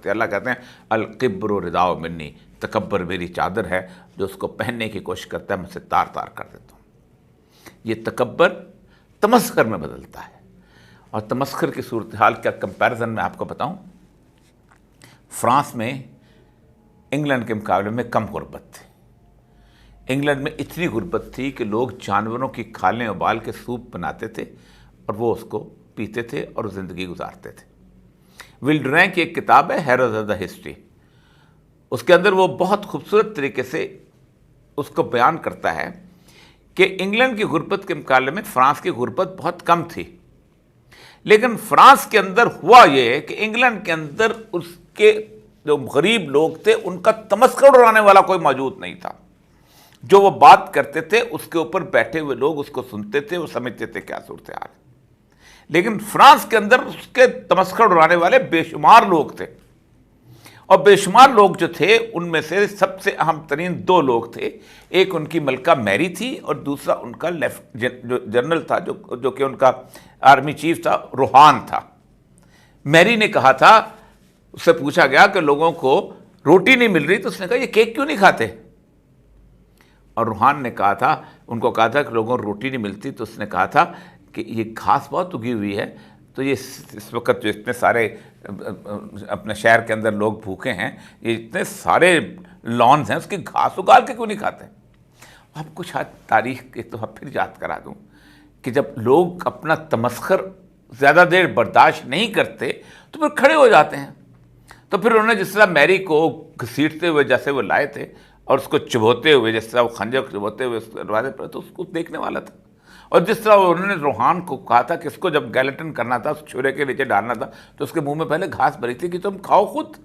अल्लाह कहते हैं अल किब्र रिदाओ मिन्नी, तकब्बर मेरी चादर है, जो उसको पहनने की कोशिश करता है मैं उसे तार तार कर देता हूँ। ये तकब्बर तमस्खर में बदलता है। और तमस्खर की सूरत हाल का कंपैरिजन मैं आपको बताऊँ, फ्रांस में इंग्लैंड के मुकाबले में कम गुर्बत थी। इंग्लैंड में इतनी गुर्बत थी कि लोग जानवरों की खालें उबाल के सूप बनाते थे और वो उसको पीते थे और ज़िंदगी गुजारते थे। विल डुरेंट की एक किताब है हेरोज ऑफ द हिस्ट्री, उसके अंदर वो बहुत खूबसूरत तरीके से उसको बयान करता है कि इंग्लैंड की गुर्बत के मुकाबले में फ्रांस की गुर्बत बहुत कम थी, लेकिन फ्रांस के अंदर हुआ ये कि इंग्लैंड के अंदर उसके जो गरीब लोग थे उनका तमस्खर उड़ाने वाला कोई मौजूद नहीं था। जो वो बात करते थे उसके ऊपर बैठे हुए लोग उसको सुनते थे, वो समझते थे क्या सूरत हाल। लेकिन फ्रांस के अंदर उसके तमस्खर उड़ाने वाले बेशुमार लोग थे, और बेशुमार लोग जो थे उनमें से सबसे अहम तरीन दो लोग थे। एक उनकी मलका मैरी थी और दूसरा उनका जो जनरल था, जो कि उनका आर्मी चीफ था, रूहान था। मैरी ने कहा था, उससे पूछा गया कि लोगों को रोटी नहीं मिल रही, तो उसने कहा ये केक क्यों नहीं खाते। और रूहान ने कहा था, उनको कहा था कि लोगों को रोटी नहीं मिलती, तो उसने कहा था कि ये घास बहुत उगी हुई है, तो ये इस वक्त जो इतने सारे अपने शहर के अंदर लोग भूखे हैं, ये इतने सारे लॉन्स हैं, उसकी घास उगाल के क्यों नहीं खाते। आपको शायद तारीख एक तो फिर याद करा दूं कि जब लोग अपना तमस्खर ज़्यादा देर बर्दाश्त नहीं करते तो फिर खड़े हो जाते हैं। तो फिर उन्होंने जिस तरह मैरी को घसीटते हुए जैसे वो लाए थे और उसको चुभोते हुए, जिस तरह वो खंजर चुभोते हुए उस दरवाजे पर, तो उसको देखने वाला था। और जिस तरह उन्होंने रूहान को कहा था कि इसको जब गैलेटन करना था, उस छुरे के नीचे डालना था, तो उसके मुंह में पहले घास भरी थी कि तुम खाओ खुद।